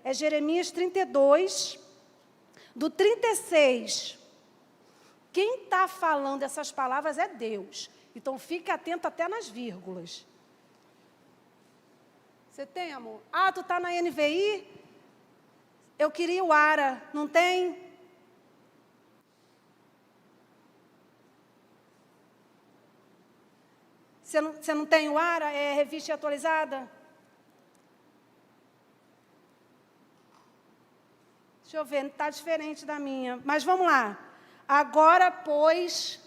é Jeremias 32, do 36. Quem está falando essas palavras é Deus. Então, fique atento até nas vírgulas. Você tem, amor? Ah, tu está na NVI? Eu queria o ARA, não tem? Você não tem o ARA? É revista atualizada? Deixa eu ver, está diferente da minha. Mas vamos lá. Agora, pois,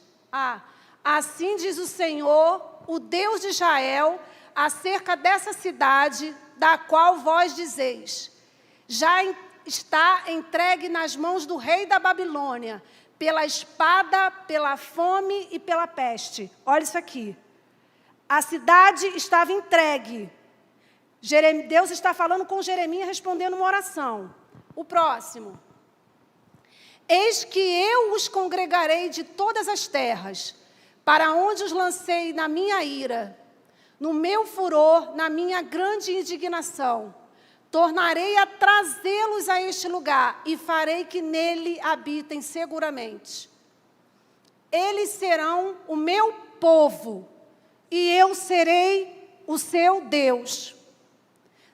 assim diz o Senhor, o Deus de Israel, acerca dessa cidade, da qual vós dizeis, já está entregue nas mãos do rei da Babilônia, pela espada, pela fome e pela peste. Olha isso aqui. A cidade estava entregue. Deus está falando com Jeremias, respondendo uma oração. O próximo. Eis que eu os congregarei de todas as terras, para onde os lancei na minha ira, no meu furor, na minha grande indignação. Tornarei a trazê-los a este lugar e farei que nele habitem seguramente. Eles serão o meu povo e eu serei o seu Deus.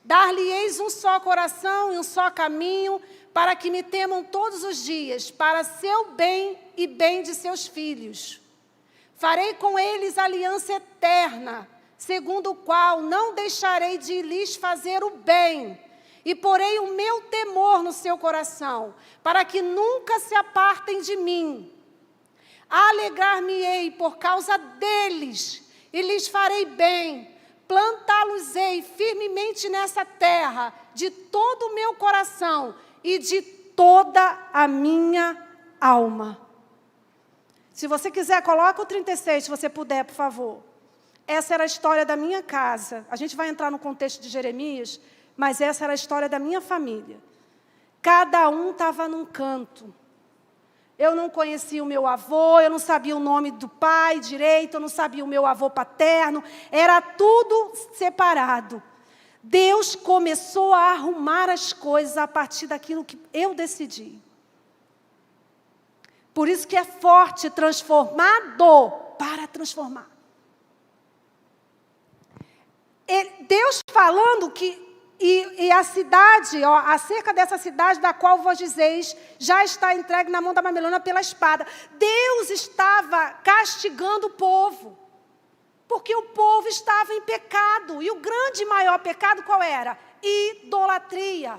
Dar-lhe-eis um só coração e um só caminho, para que me temam todos os dias, para seu bem e bem de seus filhos. Farei com eles aliança eterna, segundo o qual não deixarei de lhes fazer o bem, e porei o meu temor no seu coração, para que nunca se apartem de mim. Alegrar-me-ei por causa deles, e lhes farei bem, plantá-los-ei firmemente nessa terra, de todo o meu coração e de toda a minha alma. Se você quiser, coloca o 36, se você puder, por favor. Essa era a história da minha casa. A gente vai entrar no contexto de Jeremias, mas essa era a história da minha família. Cada um estava num canto. Eu não conhecia o meu avô, eu não sabia o nome do pai direito, eu não sabia o meu avô paterno, era tudo separado. Deus começou a arrumar as coisas a partir daquilo que eu decidi. Por isso que é forte, transformado para transformar. Deus falando que e a cidade, acerca dessa cidade da qual vos dizeis, já está entregue na mão da Babilônia pela espada. Deus estava castigando o povo, porque o povo estava em pecado. E o grande e maior pecado qual era? Idolatria.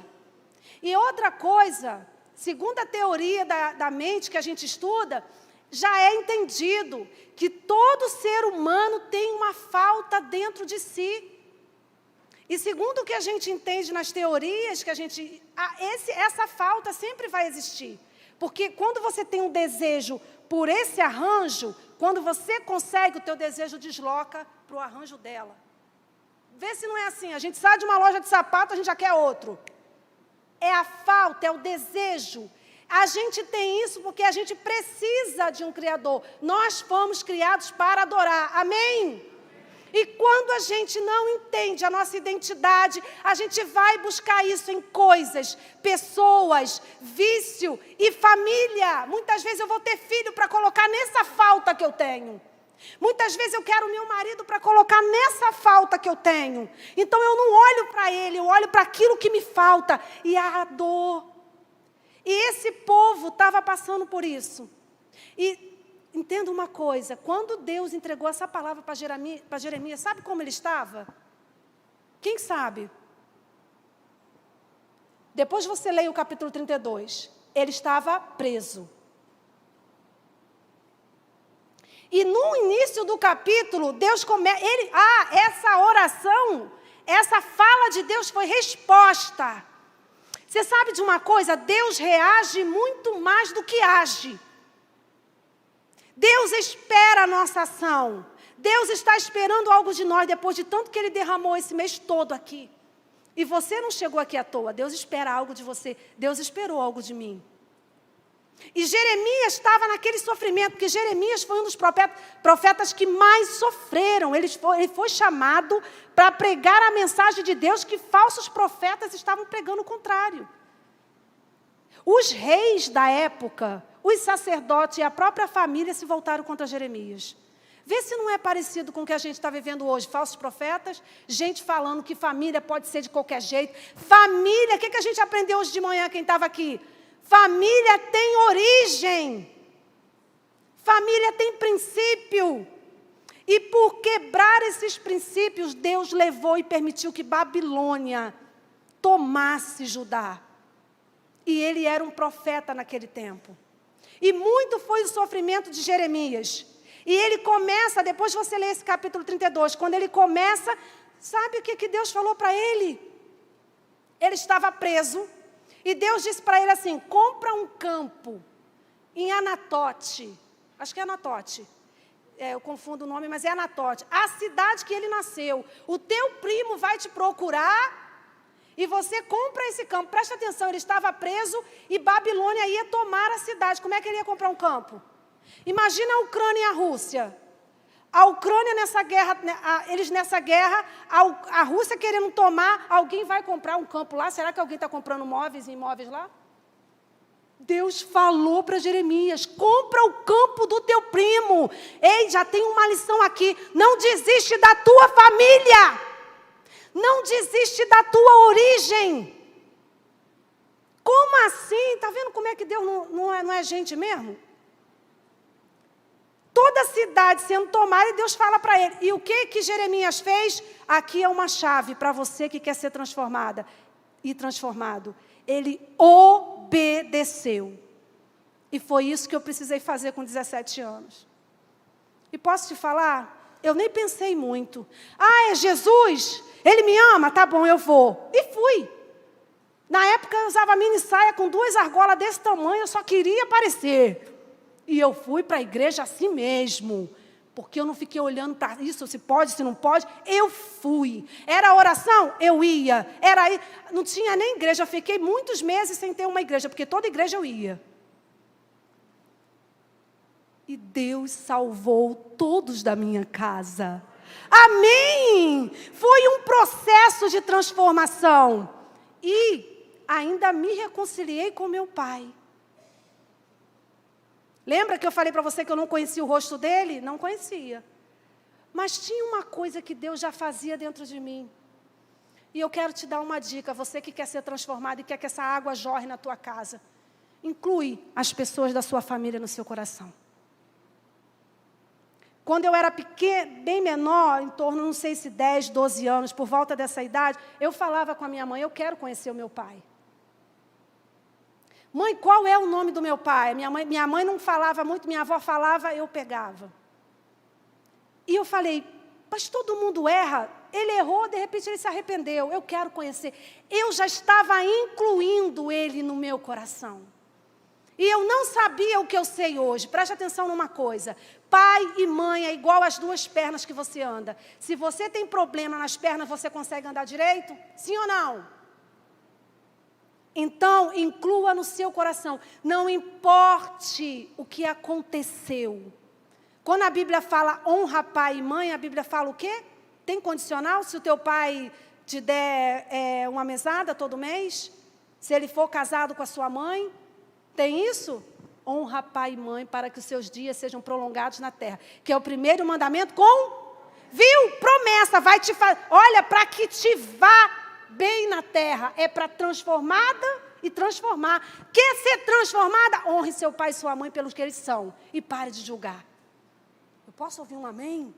E outra coisa, segundo a teoria da mente que a gente estuda, já é entendido que todo ser humano tem uma falta dentro de si. E segundo o que a gente entende nas teorias, que essa falta sempre vai existir. Porque quando você tem um desejo por esse arranjo, quando você consegue, o teu desejo desloca para o arranjo dela. Vê se não é assim. A gente sai de uma loja de sapato, a gente já quer outro. É a falta, é o desejo. A gente tem isso porque a gente precisa de um Criador. Nós fomos criados para adorar. Amém? E quando a gente não entende a nossa identidade, a gente vai buscar isso em coisas, pessoas, vício e família. Muitas vezes eu vou ter filho para colocar nessa falta que eu tenho. Muitas vezes eu quero o meu marido para colocar nessa falta que eu tenho. Então eu não olho para ele, eu olho para aquilo que me falta. E a dor. E esse povo estava passando por isso. E entenda uma coisa, quando Deus entregou essa palavra para Jeremias, sabe como ele estava? Quem sabe? Depois você leia o capítulo 32. Ele estava preso. E no início do capítulo, Deus começa... essa oração, essa fala de Deus foi resposta. Você sabe de uma coisa? Deus reage muito mais do que age. Deus espera a nossa ação. Deus está esperando algo de nós depois de tanto que Ele derramou esse mês todo aqui. E você não chegou aqui à toa. Deus espera algo de você. Deus esperou algo de mim. E Jeremias estava naquele sofrimento, porque Jeremias foi um dos profetas que mais sofreram. Ele foi chamado para pregar a mensagem de Deus, que falsos profetas estavam pregando o contrário. Os reis da época, os sacerdotes e a própria família se voltaram contra Jeremias. Vê se não é parecido com o que a gente está vivendo hoje. Falsos profetas, gente falando que família pode ser de qualquer jeito. Família, o que a gente aprendeu hoje de manhã, quem estava aqui? Família tem origem. Família tem princípio. E por quebrar esses princípios, Deus levou e permitiu que Babilônia tomasse Judá. E ele era um profeta naquele tempo. E muito foi o sofrimento de Jeremias. E ele começa, depois de você ler esse capítulo 32, quando ele começa, sabe o que Deus falou para ele? Ele estava preso, e Deus disse para ele assim, compra um campo em Anatote, acho que é Anatote, eu confundo o nome, mas é Anatote, a cidade que ele nasceu. O teu primo vai te procurar, e você compra esse campo. Presta atenção, ele estava preso, e Babilônia ia tomar a cidade. Como é que ele ia comprar um campo? Imagina a Ucrânia e a Rússia. A Ucrânia nessa guerra, eles nessa guerra, a Rússia querendo tomar, alguém vai comprar um campo lá? Será que alguém está comprando móveis e imóveis lá? Deus falou para Jeremias, compra o campo do teu primo. Ei, já tem uma lição aqui, não desiste da tua família. Não desiste da tua origem. Como assim? Está vendo como é que Deus não é gente mesmo? Toda a cidade sendo tomada, e Deus fala para ele. E o que Jeremias fez? Aqui é uma chave para você que quer ser transformada e transformado. Ele obedeceu. E foi isso que eu precisei fazer com 17 anos. E posso te falar? Eu nem pensei muito. Ah, é Jesus? Ele me ama? Tá bom, eu vou. E fui. Na época eu usava mini saia com 2 argolas desse tamanho, eu só queria aparecer. E eu fui para a igreja assim mesmo, porque eu não fiquei olhando para isso, se pode, se não pode, eu fui. Era oração? Eu ia. Não tinha nem igreja, eu fiquei muitos meses sem ter uma igreja, porque toda igreja eu ia. E Deus salvou todos da minha casa. Amém! Foi um processo de transformação. E ainda me reconciliei com meu pai. Lembra que eu falei para você que eu não conhecia o rosto dele? Não conhecia. Mas tinha uma coisa que Deus já fazia dentro de mim. E eu quero te dar uma dica, você que quer ser transformado e quer que essa água jorre na tua casa. Inclui as pessoas da sua família no seu coração. Quando eu era pequena, bem menor, em torno, não sei se 10, 12 anos, por volta dessa idade, eu falava com a minha mãe, eu quero conhecer o meu pai. Mãe, qual é o nome do meu pai? Minha mãe não falava muito, minha avó falava, eu pegava. E eu falei, mas todo mundo erra. Ele errou, de repente ele se arrependeu. Eu quero conhecer. Eu já estava incluindo ele no meu coração. E eu não sabia o que eu sei hoje. Preste atenção numa coisa. Pai e mãe é igual às 2 pernas que você anda. Se você tem problema nas pernas, você consegue andar direito? Sim ou não? Então, inclua no seu coração, não importe o que aconteceu. Quando a Bíblia fala honra pai e mãe, a Bíblia fala o quê? Tem condicional? Se o teu pai te der uma mesada todo mês? Se ele for casado com a sua mãe? Tem isso? Honra pai e mãe para que os seus dias sejam prolongados na terra. Que é o primeiro mandamento viu? Promessa, vai te fazer. Olha, para que te vá bem na terra, é para transformada e transformar. Quer ser transformada? Honre seu pai e sua mãe pelos que eles são. E pare de julgar. Eu posso ouvir um amém?